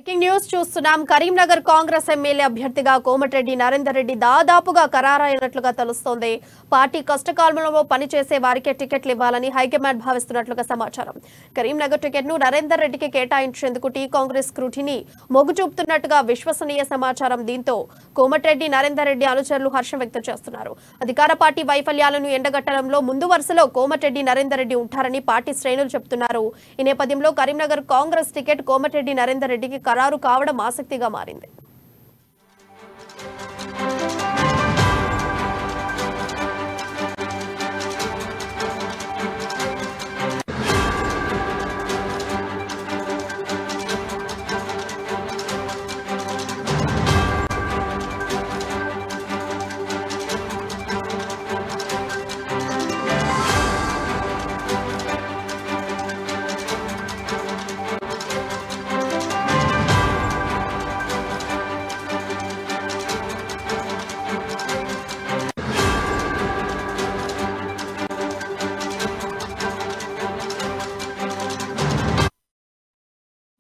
Breaking news చూస్తున్నాం. Karimnagar Congress MLA అభ్యర్థిగా కోమటిరెడ్డి నరేందర్ రెడ్డి దాదాపుగా ఖరారైనట్లుగా తెలుస్తోంది. పార్టీ కష్టకాలంలో పనిచేసే వారికే టికెట్లు ఇవ్వాలని హైకమాండ్ భావిస్తున్నట్లుగా సమాచారం. కరీంనగర్ టికెట్ను నరేందర్ రెడ్డికి కేటాయించేందుకు టీ కాంగ్రెస్ స్క్రూటినీ మొగ్గు చూపుతున్నట్టుగా విశ్వసనీయ సమాచారం. దీంతో కోమటిరెడ్డి నరేందర్ రెడ్డి అనుచరులు హర్షం వ్యక్తం చేస్తున్నారు. అధికార పార్టీ వైఫల్యాలను ఎండగట్టడంలో ముందు వరుసలో కోమటిరెడ్డి నరేందర్ రెడ్డి ఉంటారని పార్టీ శ్రేణులు చెబుతున్నారు. ఈ నేపథ్యంలో కరీంనగర్ కాంగ్రెస్ టికెట్ కోమటిరెడ్డి నరేందర్ రెడ్డికి ఖరారు కావడం ఆసక్తిగా మారింది.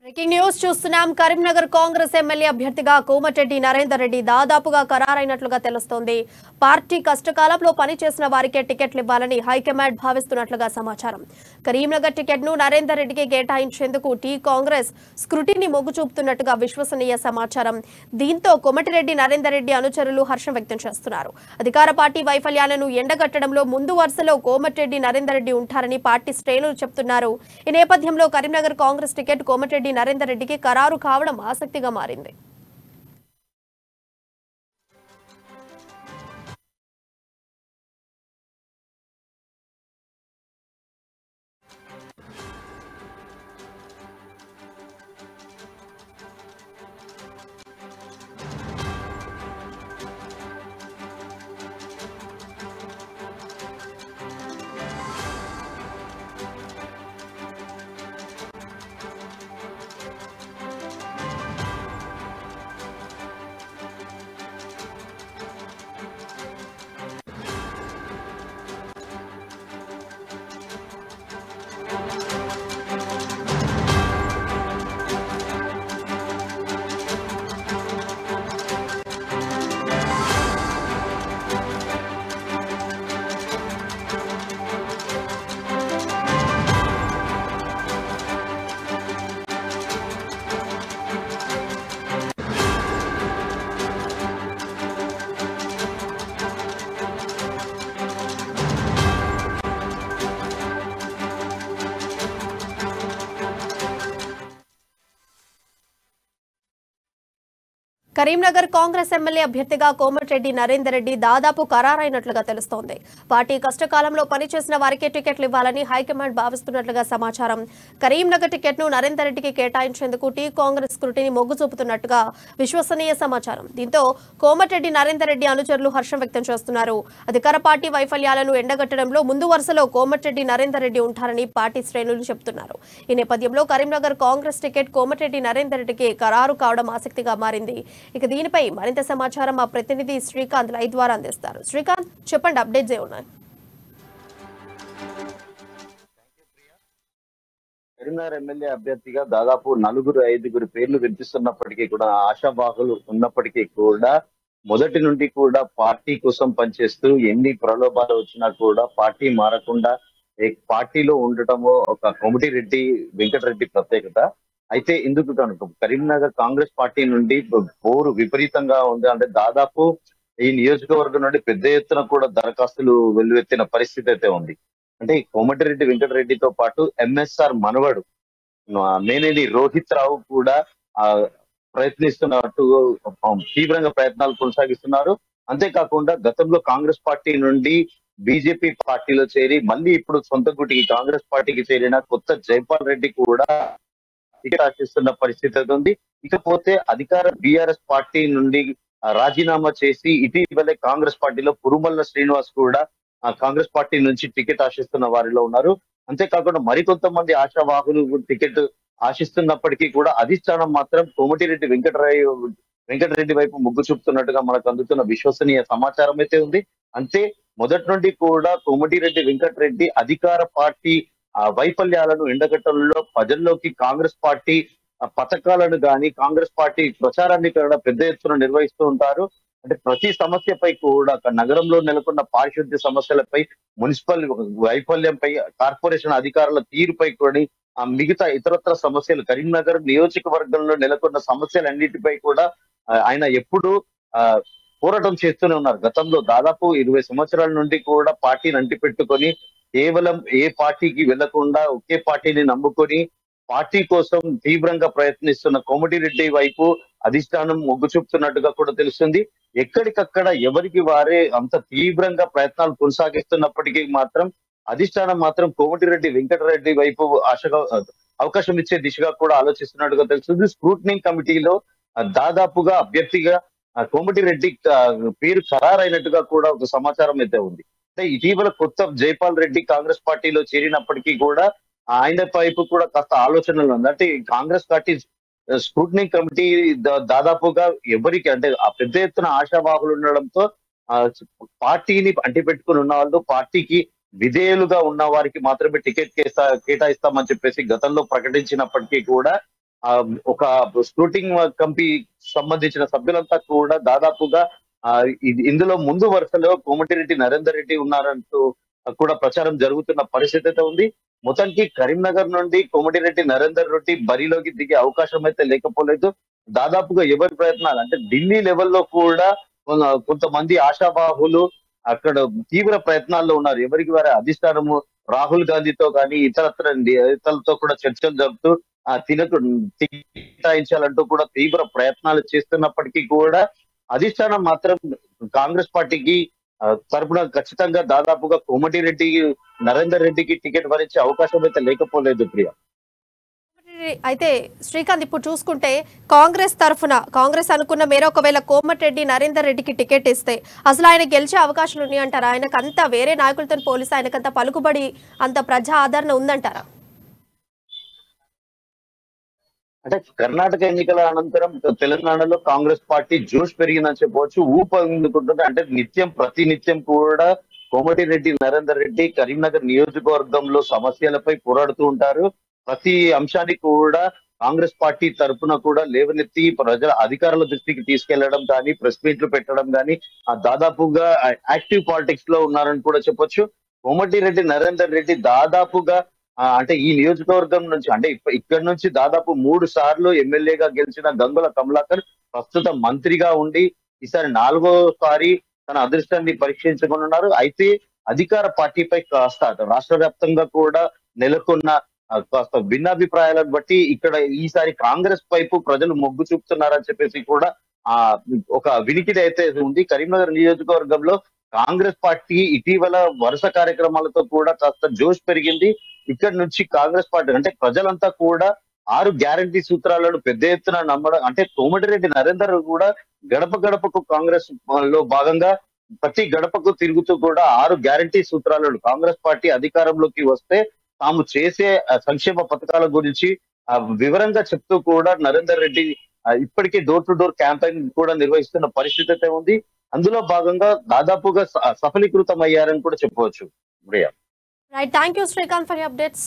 బ్రేకింగ్ న్యూస్ చూస్తున్నాం. కరీంనగర్ కాంగ్రెస్ ఎమ్మెల్యే అభ్యర్థిగా కోమటిరెడ్డి నరేందర్ రెడ్డి దాదాపుగా ఖరారైనట్లుగా తెలుస్తోంది. పార్టీ కష్టకాలంలో పనిచేసిన వారికే టికెట్లు ఇవ్వాలని హైకమాండ్ భావిస్తున్నట్లుగా సమాచారం. కరీంనగర్ టికెట్ను నరేందర్ రెడ్డికి కేటాయించేందుకు టీ కాంగ్రెస్ స్క్రూటినీ మొగ్గు చూపుతున్నట్టుగా విశ్వసనీయ సమాచారం. దీంతో కోమటిరెడ్డి నరేందర్ రెడ్డి అనుచరులు హర్షం వ్యక్తం చేస్తున్నారు. అధికార పార్టీ వైఫల్యాలను ఎండగట్టడంలో ముందు వరుసలో కోమటిరెడ్డి నరేందర్ రెడ్డి ఉంటారని పార్టీ శ్రేణులు చెబుతున్నారు. ఈ నేపథ్యంలో కరీంనగర్ కాంగ్రెస్ టికెట్ కోమటిరెడ్డి నరేందర్ రెడ్డికి ఖరారు కావడం ఆసక్తిగా మారింది. కరీంనగర్ కాంగ్రెస్ ఎమ్మెల్యే అభ్యర్థిగా కోమటిరెడ్డి నరేందర్ రెడ్డి దాదాపు ఖరారైనట్లుగా తెలుస్తోంది. పార్టీ కష్టకాలంలో పనిచేసిన వారికే టికెట్లు ఇవ్వాలని హైకమాండ్ భావిస్తున్నట్లుగా సమాచారం. కరీంనగర్ టికెట్ను నరేందర్ రెడ్డికి కేటాయించేందుకు టీ కాంగ్రెస్ స్క్రూటినీ మొగ్గు చూపుతున్నట్టుగా విశ్వసనీయ సమాచారం. దీంతో కోమటిరెడ్డి నరేందర్ రెడ్డి అనుచరులు హర్షం వ్యక్తం చేస్తున్నారు. అధికార పార్టీ వైఫల్యాలను ఎండగట్టడంలో ముందు వరుసలో కోమటిరెడ్డి నరేందర్ రెడ్డి ఉంటారని పార్టీ శ్రేణులు చెబుతున్నారు. ఈ నేపథ్యంలో కరీంనగర్ కాంగ్రెస్ టికెట్ కోమటిరెడ్డి నరేందర్ రెడ్డికి ఖరారు కావడం ఆసక్తిగా మారింది. ఇక దీనిపై మరింత సమాచారం మా ప్రతినిధి శ్రీకాంత్ లైవ్ ద్వారా అందిస్తారు. శ్రీకాంత్, చెప్పండి, అప్డేట్స్ ఏమున్నాయి? కరీంనగర్ ఎమ్మెల్యే అభ్యర్థిగా దాదాపు 4-5 పేర్లు వినిపిస్తున్నప్పటికీ కూడా, ఆశావాహులు ఉన్నప్పటికీ కూడా, మొదటి నుండి కూడా పార్టీ కోసం పనిచేస్తూ ఎన్ని ప్రలోభాలు వచ్చినా కూడా పార్టీ మారకుండా పార్టీలో ఉండటము ఒక కోమటిరెడ్డి వెంకటరెడ్డి ప్రత్యేకత. అయితే ఇందుకు కనుక కరీంనగర్ కాంగ్రెస్ పార్టీ నుండి పోరు విపరీతంగా ఉంది. అంటే దాదాపు ఈ నియోజకవర్గం నుండి పెద్ద ఎత్తున కూడా దరఖాస్తులు వెల్లువెత్తిన పరిస్థితి అయితే ఉంది. అంటే కోమటిరెడ్డి వెంకటరెడ్డితో పాటు ఎంఎస్ఆర్ మనవడు మేనేని రోహిత్ రావు కూడా ప్రయత్నిస్తున్నట్టు తీవ్రంగా ప్రయత్నాలు కొనసాగిస్తున్నారు. అంతేకాకుండా గతంలో కాంగ్రెస్ పార్టీ నుండి బీజేపీ పార్టీలో చేరి మళ్ళీ ఇప్పుడు సొంత గుటికి కాంగ్రెస్ పార్టీకి చేరిన కొత్త జైపాల్ రెడ్డి కూడా టికెట్ ఆశిస్తున్న పరిస్థితి ఉంది. ఇకపోతే అధికార బీఆర్ఎస్ పార్టీ నుండి రాజీనామా చేసి ఇటీవలే కాంగ్రెస్ పార్టీలో పురుమల్ల శ్రీనివాస్ కూడా కాంగ్రెస్ పార్టీ నుంచి టికెట్ ఆశిస్తున్న వారిలో ఉన్నారు. అంతేకాకుండా మరికొంతమంది ఆశావాహులు టికెట్ ఆశిస్తున్నప్పటికీ కూడా అధిష్టానం మాత్రం కోమటిరెడ్డి వెంకటరెడ్డి వైపు మొగ్గు చూపుతున్నట్టుగా మనకు అందుతున్న విశ్వసనీయ సమాచారం అయితే ఉంది. అంతే మొదటి నుండి కూడా కోమటిరెడ్డి వెంకటరెడ్డి అధికార పార్టీ వైఫల్యాలను ఎండగట్టడంలో ప్రజల్లోకి కాంగ్రెస్ పార్టీ పథకాలను గాని కాంగ్రెస్ పార్టీ ప్రచారాన్ని కూడా పెద్ద ఎత్తున నిర్వహిస్తూ ఉంటారు. అంటే ప్రతి సమస్యపై కూడా నగరంలో నెలకొన్న పారిశుద్ధ్య సమస్యలపై, మున్సిపల్ వైఫల్యంపై, కార్పొరేషన్ అధికారుల తీరుపై కూడా మిగతా ఇతరత్ర సమస్యలు కరీంనగర్ నియోజకవర్గంలో నెలకొన్న సమస్యలన్నిటిపై కూడా ఆయన ఎప్పుడు ఆ పోరాటం చేస్తూనే ఉన్నారు. గతంలో దాదాపు 20 సంవత్సరాల నుండి కూడా పార్టీని అంటిపెట్టుకొని కేవలం ఏ పార్టీకి వెళ్లకుండా ఒకే పార్టీని నమ్ముకొని పార్టీ కోసం తీవ్రంగా ప్రయత్నిస్తున్న కోమటిరెడ్డి వైపు అధిష్టానం మొగ్గు చూపుతున్నట్టుగా కూడా తెలుస్తుంది. ఎక్కడికక్కడ ఎవరికి వారే అంత తీవ్రంగా ప్రయత్నాలు కొనసాగిస్తున్నప్పటికీ మాత్రం అధిష్టానం మాత్రం కోమటిరెడ్డి వెంకటరెడ్డి వైపు ఆశగా అవకాశం ఇచ్చే దిశగా కూడా ఆలోచిస్తున్నట్టుగా తెలుస్తుంది. స్క్రూటనింగ్ కమిటీలో దాదాపుగా అభ్యర్థిగా కోమటిరెడ్డి పేరు ఖరారైనట్టుగా కూడా ఒక సమాచారం అయితే ఉంది. అంటే ఇటీవల కొత్త జైపాల్ రెడ్డి కాంగ్రెస్ పార్టీలో చేరినప్పటికీ కూడా ఆయన వైపు కూడా కాస్త ఆలోచనలు ఉంది. అంటే కాంగ్రెస్ పార్టీ స్క్రూటనింగ్ కమిటీ దాదాపుగా ఎవరికి అంటే ఆ పెద్ద ఎత్తున ఆశావాహులు ఉండడంతో ఆ పార్టీని అంటిపెట్టుకుని ఉన్న వాళ్ళు పార్టీకి విధేయులుగా ఉన్న వారికి మాత్రమే టికెట్ కేటాయిస్తామని చెప్పేసి గతంలో ప్రకటించినప్పటికీ కూడా ఆ ఒక స్క్రూటింగ్ కమిటీ సంబంధించిన సభ్యులంతా కూడా దాదాపుగా ఇందులో ముందు వరుసలో కోమటిరెడ్డి నరేందర్ రెడ్డి ఉన్నారంటూ కూడా ప్రచారం జరుగుతున్న పరిస్థితి అయితే ఉంది. మొత్తానికి కరీంనగర్ నుండి కోమటిరెడ్డి నరేందర్ రెడ్డి బరిలోకి దిగే అవకాశం అయితే లేకపోలేదు. దాదాపుగా ఎవరి ప్రయత్నాలు అంటే ఢిల్లీ లెవెల్లో కూడా కొంతమంది ఆశావాహులు అక్కడ తీవ్ర ప్రయత్నాల్లో ఉన్నారు. ఎవరికి వారి అధిష్టానము రాహుల్ గాంధీతో కానీ ఇతరత్ర నేతలతో కూడా చర్చలు జరుపుతూ తినకు కేటాయించాలంటూ కూడా తీవ్ర ప్రయత్నాలు చేస్తున్నప్పటికీ కూడా అధిష్టానం మాత్రం కాంగ్రెస్ పార్టీకి తరపున ఖచ్చితంగా దాదాపుగా కోమటిరెడ్డి నరేందర్ రెడ్డికి టికెట్ భరించే అవకాశం అయితే లేకపోలేదు ప్రియ. అయితే శ్రీకాంత్, ఇప్పుడు చూసుకుంటే కాంగ్రెస్ అనుకున్న మేర ఒకవేళ కోమటిరెడ్డి నరేందర్ రెడ్డికి టికెట్ ఇస్తే అసలు ఆయన గెలిచే అవకాశాలు ఉన్నాయంటారా? ఆయనకు అంతా వేరే నాయకులతో పోలిస్తే ఆయనకంత పలుకుబడి, అంత ప్రజా ఆదరణ ఉందంటారా? అంటే కర్ణాటక ఎన్నికల అనంతరం తెలంగాణలో కాంగ్రెస్ పార్టీ జోష్ పెరిగిందని చెప్పవచ్చు, ఊపందుకుంటుంది. అంటే ప్రతినిత్యం కూడా కోమటిరెడ్డి నరేందర్ రెడ్డి కరీంనగర్ నియోజకవర్గంలో సమస్యలపై పోరాడుతూ ఉంటారు. ప్రతి అంశాన్ని కూడా కాంగ్రెస్ పార్టీ తరఫున కూడా లేవనెత్తి ప్రజల అధికారుల దృష్టికి తీసుకెళ్లడం కానీ, ప్రెస్ మీట్లు పెట్టడం కానీ దాదాపుగా యాక్టివ్ పాలిటిక్స్ లో ఉన్నారని కూడా చెప్పొచ్చు. కోమటిరెడ్డి నరేందర్ రెడ్డి దాదాపుగా అంటే ఈ నియోజకవర్గం నుంచి అంటే ఇక్కడ నుంచి దాదాపు 3 సార్లు ఎమ్మెల్యేగా గెలిచిన గంగుల కమలాకర్ ప్రస్తుతం మంత్రిగా ఉండి ఈసారి 4వసారి తన అదృష్టాన్ని పరీక్షించుకున్నారు. అయితే అధికార పార్టీపై కాస్త రాష్ట్ర వ్యాప్తంగా కూడా నెలకొన్న కాస్త భిన్నాభిప్రాయాలను బట్టి ఇక్కడ ఈసారి కాంగ్రెస్ వైపు ప్రజలు మొగ్గు చూపుతున్నారని చెప్పేసి కూడా ఒక వినికిడి అయితే ఉంది. కరీంనగర్ నియోజకవర్గంలో కాంగ్రెస్ పార్టీ ఇటీవల వరుస కార్యక్రమాలతో కూడా కాస్త జోష్ పెరిగింది. ఇక్కడ నుంచి కాంగ్రెస్ పార్టీ అంటే ప్రజలంతా కూడా 6 గ్యారంటీ సూత్రాలను పెద్ద ఎత్తున నమ్మడం అంటే కోమటిరెడ్డి నరేందర్ కూడా గడప గడపకు కాంగ్రెస్ లో భాగంగా ప్రతి గడపకు తిరుగుతూ కూడా 6 గ్యారంటీ సూత్రాలను కాంగ్రెస్ పార్టీ అధికారంలోకి వస్తే తాము చేసే సంక్షేమ పథకాల గురించి వివరంగా చెప్తూ కూడా నరేందర్ రెడ్డి ఇప్పటికే డోర్ టు డోర్ క్యాంపెయిన్ కూడా నిర్వహిస్తున్న పరిస్థితి అయితే ఉంది. అందులో భాగంగా దాదాపుగా సఫలీకృతం అయ్యారని కూడా చెప్పవచ్చు. Right, thank you Srikanth for your updates.